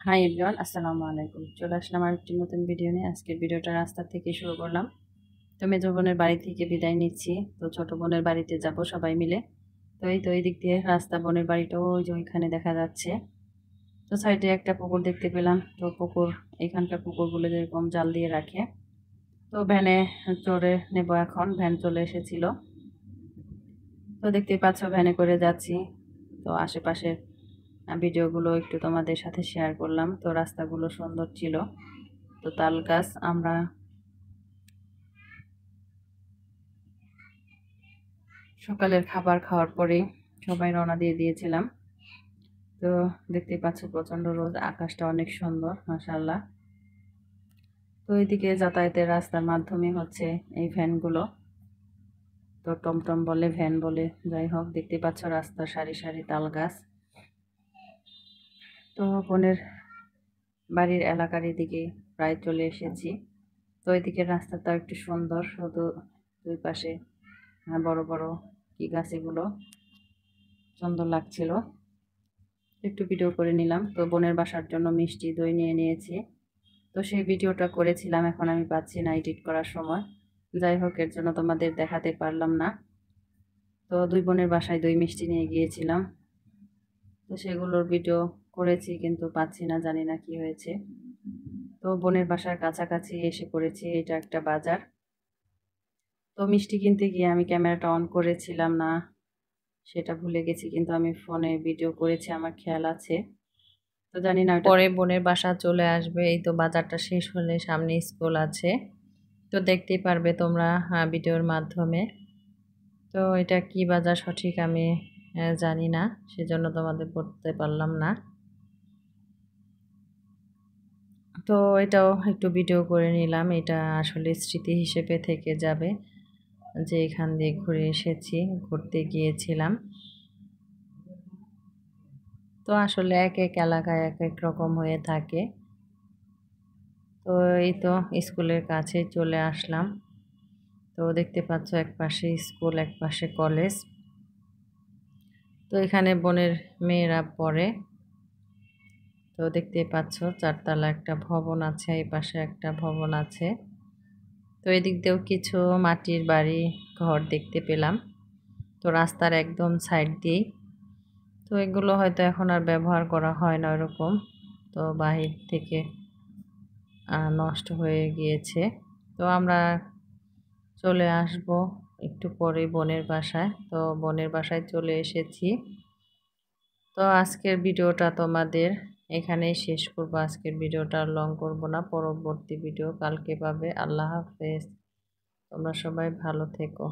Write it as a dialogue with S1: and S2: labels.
S1: Hi everyone, আসসালামু আলাইকুম। চলে আসলাম আর একটি নতুন ভিডিও নিয়ে। আজকের ভিডিওটা রাস্তা থেকে শুরু করলাম। তো মেজো বোনের বাড়ি থেকে বিদায় নিচ্ছি। তো ছোট বোনের বাড়িতে যাব সবাই মিলে। তো এই দিক দিয়ে রাস্তা, বোনের বাড়িটাও ওই যে ওইখানে দেখা যাচ্ছে। তো সাইডে একটা পুকুর দেখতে পেলাম। তো পুকুর, এখানকার পুকুরগুলো যেরকম জাল দিয়ে রাখে। তো ভ্যানে চড়ে নেব এখন, ভ্যান চলে এসেছিল। তো দেখতেই পাচ্ছ ভ্যানে করে যাচ্ছি। তো আশেপাশের ভিডিওগুলো একটু তোমাদের সাথে শেয়ার করলাম। তো রাস্তাগুলো সুন্দর ছিল। তো তাল গাছ, আমরা সকালের খাবার খাওয়ার পরে সবাই রওনা দিয়ে দিয়েছিলাম। তো দেখতেই পাচ্ছ প্রচণ্ড রোদ, আকাশটা অনেক সুন্দর মাশাআল্লাহ। তো এইদিকে যাতায়াতের রাস্তার মাধ্যমে হচ্ছে এই ভ্যানগুলো। তো টমটম বলে, ভ্যান বলে, যাই হোক, দেখতে পাচ্ছ রাস্তার সারি সারি তাল গাছ। তো বোনের বাড়ির এলাকার এদিকে প্রায় চলে এসেছি। তো এদিকের রাস্তাটা একটু সুন্দর, শুধু দুই পাশে বড় বড় কি গাছ, এগুলো সুন্দর লাগছিল। একটু ভিডিও করে নিলাম। তো বোনের বাসার জন্য মিষ্টি দই নিয়ে নিয়েছি। তো সেই ভিডিওটা করেছিলাম, এখন আমি পাচ্ছি না এডিট করার সময়। যাই হোক, এর জন্য তোমাদের দেখাতে পারলাম না। তো দুই বোনের বাসায় দই মিষ্টি নিয়ে গিয়েছিলাম। তো সেগুলোর ভিডিও করেছি, কিন্তু পাচ্ছি না, জানি না কি হয়েছে। তো বোনের বাসার কাছাকাছি এসে পড়েছি, এটা একটা বাজার। তো মিষ্টি কিনতে গিয়ে আমি ক্যামেরাটা অন করেছিলাম না, সেটা ভুলে গেছি, কিন্তু আমি ফোনে ভিডিও করেছি, আমার খেয়াল আছে। তো জানি না, পরে বোনের বাসা চলে আসবে। এই তো বাজারটা শেষ হলে সামনে স্কুল আছে, তো দেখতেই পারবে তোমরা ভিডিওর মাধ্যমে। তো এটা কি বাজার সঠিক আমি জানি না, সেজন্য তোমাদের বলতে পারলাম না। তো এটাও একটু ভিডিও করে নিলাম, এটা আসলে স্মৃতি হিসেবে থেকে যাবে যে এখান দিয়ে ঘুরে এসেছি, ঘুরতে গিয়েছিলাম। তো আসলে এক এক এলাকায় এক এক রকম হয়ে থাকে। তো এই তো স্কুলের কাছে চলে আসলাম। তো দেখতে পাচ্ছ এক পাশে স্কুল, এক পাশে কলেজ। তো এখানে বোনের মেয়েরা পড়ে। তো দেখতে পাচ্ছ চারতলা একটা ভবন আছে, এই পাশে একটা ভবন আছে। তো এদিক দিয়েও কিছু মাটির বাড়ি ঘর দেখতে পেলাম, তো রাস্তার একদম সাইড দিয়েই। তো এগুলো হয়তো এখন আর ব্যবহার করা হয় না ওরকম, তো বাহির থেকে নষ্ট হয়ে গিয়েছে। তো আমরা চলে আসব একটু পরে বোনের বাসায়। তো বোনের বাসায় চলে এসেছি। তো আজকের ভিডিওটা তোমাদের এখানেই শেষ করব। আজকের ভিডিওটা লং করব না, পরবর্তী ভিডিও কালকে পাবে। আল্লাহ হাফেজ, তোমরা সবাই ভালো থেকো।